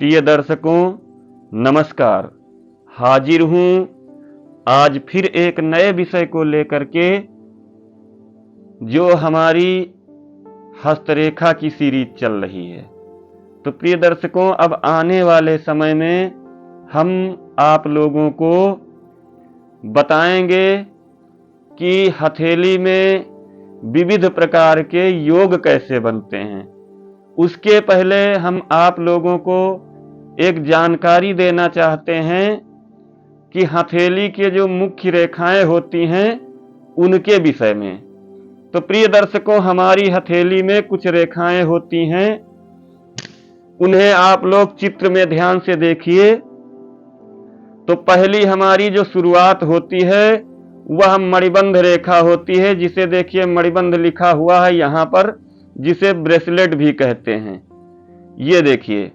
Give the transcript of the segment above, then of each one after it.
प्रिय दर्शकों, नमस्कार। हाजिर हूँ आज फिर एक नए विषय को लेकर के, जो हमारी हस्तरेखा की सीरीज चल रही है। तो प्रिय दर्शकों, अब आने वाले समय में हम आप लोगों को बताएंगे कि हथेली में विविध प्रकार के योग कैसे बनते हैं। उसके पहले हम आप लोगों को एक जानकारी देना चाहते हैं कि हथेली के जो मुख्य रेखाएं होती हैं उनके विषय में। तो प्रिय दर्शकों, हमारी हथेली में कुछ रेखाएं होती हैं, उन्हें आप लोग चित्र में ध्यान से देखिए। तो पहली हमारी जो शुरुआत होती है वह मणिबंध रेखा होती है, जिसे देखिए मणिबंध लिखा हुआ है यहाँ पर, जिसे ब्रेसलेट भी कहते हैं। ये देखिए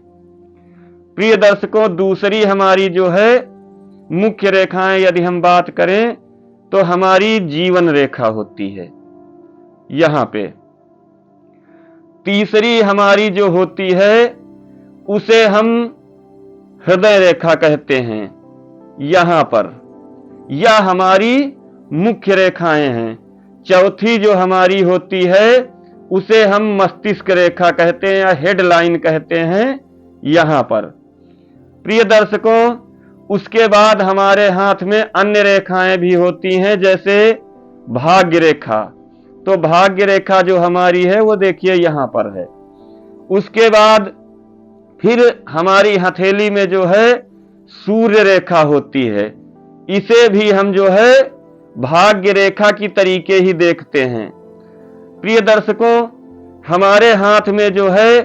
प्रिय दर्शकों, दूसरी हमारी जो है मुख्य रेखाएं यदि हम बात करें तो हमारी जीवन रेखा होती है यहाँ पे। तीसरी हमारी जो होती है उसे हम हृदय रेखा कहते हैं यहाँ पर। यह हमारी मुख्य रेखाएं हैं। चौथी जो हमारी होती है उसे हम मस्तिष्क रेखा कहते हैं या हेडलाइन कहते हैं यहाँ पर। प्रिय दर्शकों, उसके बाद हमारे हाथ में अन्य रेखाएं भी होती हैं, जैसे भाग्य रेखा। तो भाग्य रेखा जो हमारी है वो देखिए यहाँ पर है। उसके बाद फिर हमारी हथेली में जो है सूर्य रेखा होती है। इसे भी हम जो है भाग्य रेखा की तरीके ही देखते हैं। प्रिय दर्शकों, हमारे हाथ में जो है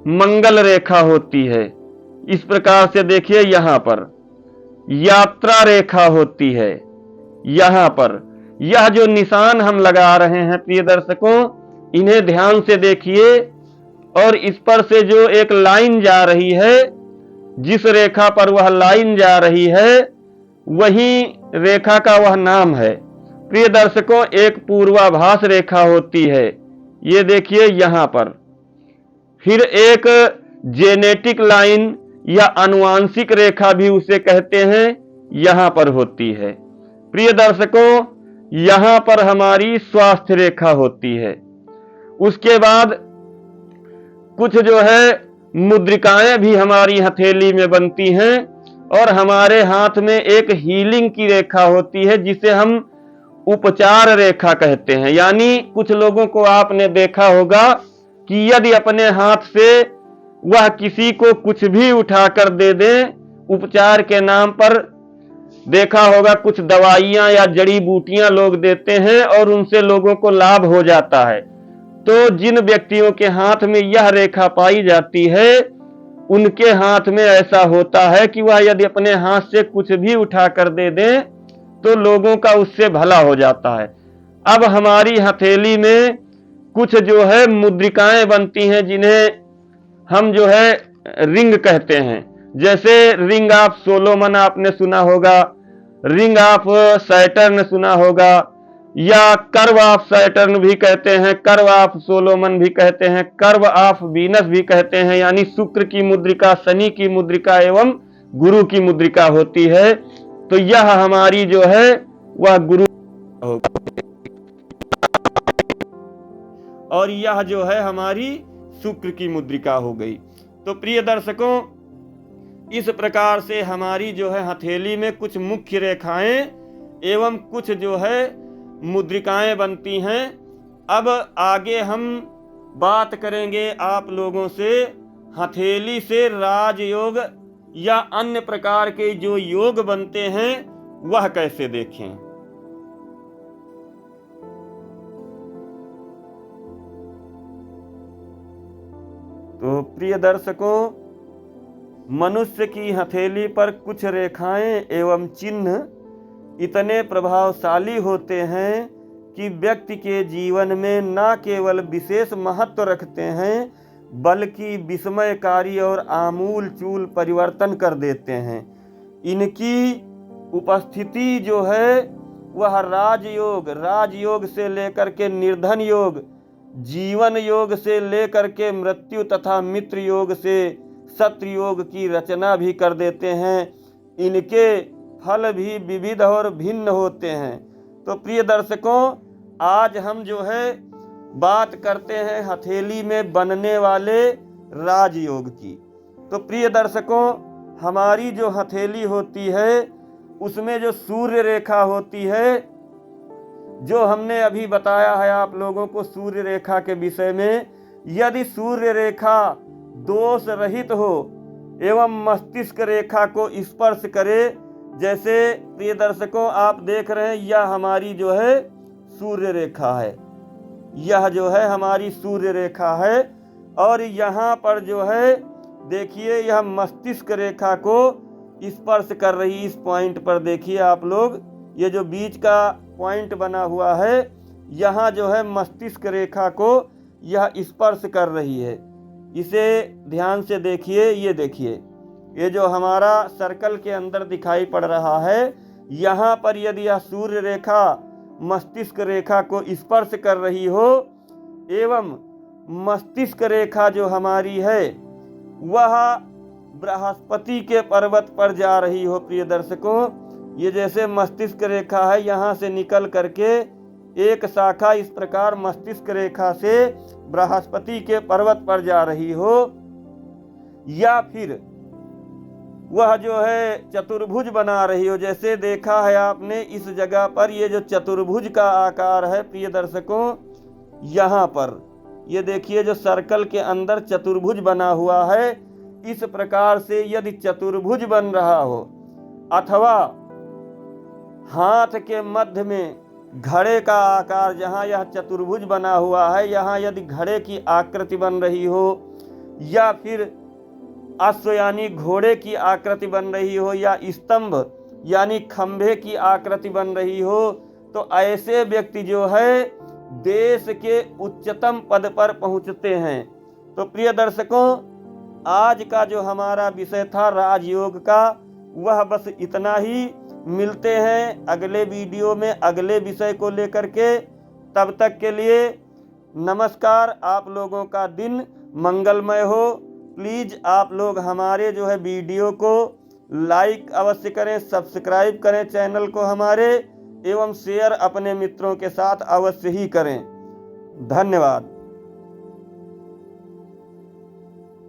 मंगल रेखा होती है। इस प्रकार से देखिए यहाँ पर यात्रा रेखा होती है यहाँ पर। यह जो निशान हम लगा रहे हैं प्रिय दर्शकों, इन्हें ध्यान से देखिए। और इस पर से जो एक लाइन जा रही है, जिस रेखा पर वह लाइन जा रही है वही रेखा का वह नाम है। प्रिय दर्शकों, एक पूर्वाभास रेखा होती है, ये देखिए यहाँ पर। फिर एक जेनेटिक लाइन या आनुवांशिक रेखा भी उसे कहते हैं, यहाँ पर होती है। प्रिय दर्शकों, यहाँ पर हमारी स्वास्थ्य रेखा होती है। उसके बाद कुछ जो है मुद्रिकाएं भी हमारी हथेली में बनती हैं, और हमारे हाथ में एक हीलिंग की रेखा होती है, जिसे हम उपचार रेखा कहते हैं। यानी कुछ लोगों को आपने देखा होगा कि यदि अपने हाथ से वह किसी को कुछ भी उठाकर दे दें, उपचार के नाम पर देखा होगा कुछ दवाइयां या जड़ी बूटियां लोग देते हैं और उनसे लोगों को लाभ हो जाता है। तो जिन व्यक्तियों के हाथ में यह रेखा पाई जाती है, उनके हाथ में ऐसा होता है कि वह यदि अपने हाथ से कुछ भी उठाकर दे दें तो लोगों का उससे भला हो जाता है। अब हमारी हथेली में कुछ जो है मुद्रिकाएं बनती हैं, जिन्हें हम जो है रिंग कहते हैं। जैसे रिंग ऑफ सोलोमन आपने सुना होगा, रिंग ऑफ सैटर्न सुना होगा, या कर्व ऑफ सैटर्न भी कहते हैं, कर्व ऑफ सोलोमन भी कहते हैं, कर्व ऑफ वीनस भी कहते हैं। यानी शुक्र की मुद्रिका, शनि की मुद्रिका एवं गुरु की मुद्रिका होती है। तो यह हमारी जो है वह गुरु और यह जो है हमारी शुक्र की मुद्रिका हो गई। तो प्रिय दर्शकों, इस प्रकार से हमारी जो है हथेली में कुछ मुख्य रेखाएं एवं कुछ जो है मुद्रिकाएं बनती हैं। अब आगे हम बात करेंगे आप लोगों से हथेली से राजयोग या अन्य प्रकार के जो योग बनते हैं वह कैसे देखें। तो प्रिय दर्शकों, मनुष्य की हथेली पर कुछ रेखाएं एवं चिन्ह इतने प्रभावशाली होते हैं कि व्यक्ति के जीवन में न केवल विशेष महत्व रखते हैं, बल्कि विस्मयकारी और आमूल-चूल परिवर्तन कर देते हैं। इनकी उपस्थिति जो है वह राजयोग से लेकर के निर्धन योग, जीवन योग से लेकर के मृत्यु तथा मित्र योग से सत्य योग की रचना भी कर देते हैं। इनके फल भी विविध और भिन्न होते हैं। तो प्रिय दर्शकों, आज हम जो है बात करते हैं हथेली में बनने वाले राजयोग की। तो प्रिय दर्शकों, हमारी जो हथेली होती है उसमें जो सूर्य रेखा होती है, जो हमने अभी बताया है आप लोगों को सूर्य रेखा के विषय में, यदि सूर्य रेखा दोष रहित हो एवं मस्तिष्क रेखा को स्पर्श करे, जैसे प्रिय दर्शकों आप देख रहे हैं यह हमारी जो है सूर्य रेखा है, यह जो है हमारी सूर्य रेखा है। और यहाँ पर जो है देखिए यह मस्तिष्क रेखा को स्पर्श कर रही, इस पॉइंट पर देखिए आप लोग, ये जो बीच का पॉइंट बना हुआ है यहाँ जो है मस्तिष्क रेखा को यह स्पर्श कर रही है। इसे ध्यान से देखिए, ये देखिए ये जो हमारा सर्कल के अंदर दिखाई पड़ रहा है, यहाँ पर यदि यह सूर्य रेखा मस्तिष्क रेखा को स्पर्श कर रही हो एवं मस्तिष्क रेखा जो हमारी है वह बृहस्पति के पर्वत पर जा रही हो। प्रिय दर्शकों, ये जैसे मस्तिष्क रेखा है यहाँ से निकल करके एक शाखा इस प्रकार मस्तिष्क रेखा से बृहस्पति के पर्वत पर जा रही हो, या फिर वह जो है चतुर्भुज बना रही हो। जैसे देखा है आपने इस जगह पर ये जो चतुर्भुज का आकार है प्रिय दर्शकों, यहाँ पर ये देखिए जो सर्कल के अंदर चतुर्भुज बना हुआ है, इस प्रकार से यदि चतुर्भुज बन रहा हो अथवा हाथ के मध्य में घड़े का आकार, जहाँ यह चतुर्भुज बना हुआ है यहाँ यदि घड़े की आकृति बन रही हो, या फिर अश्व यानी घोड़े की आकृति बन रही हो, या स्तंभ यानी खंभे की आकृति बन रही हो, तो ऐसे व्यक्ति जो है देश के उच्चतम पद पर पहुंचते हैं। तो प्रिय दर्शकों, आज का जो हमारा विषय था राजयोग का वह बस इतना ही। मिलते हैं अगले वीडियो में अगले विषय को लेकर के। तब तक के लिए नमस्कार। आप लोगों का दिन मंगलमय हो। प्लीज़ आप लोग हमारे जो है वीडियो को लाइक अवश्य करें, सब्सक्राइब करें चैनल को हमारे, एवं शेयर अपने मित्रों के साथ अवश्य ही करें। धन्यवाद।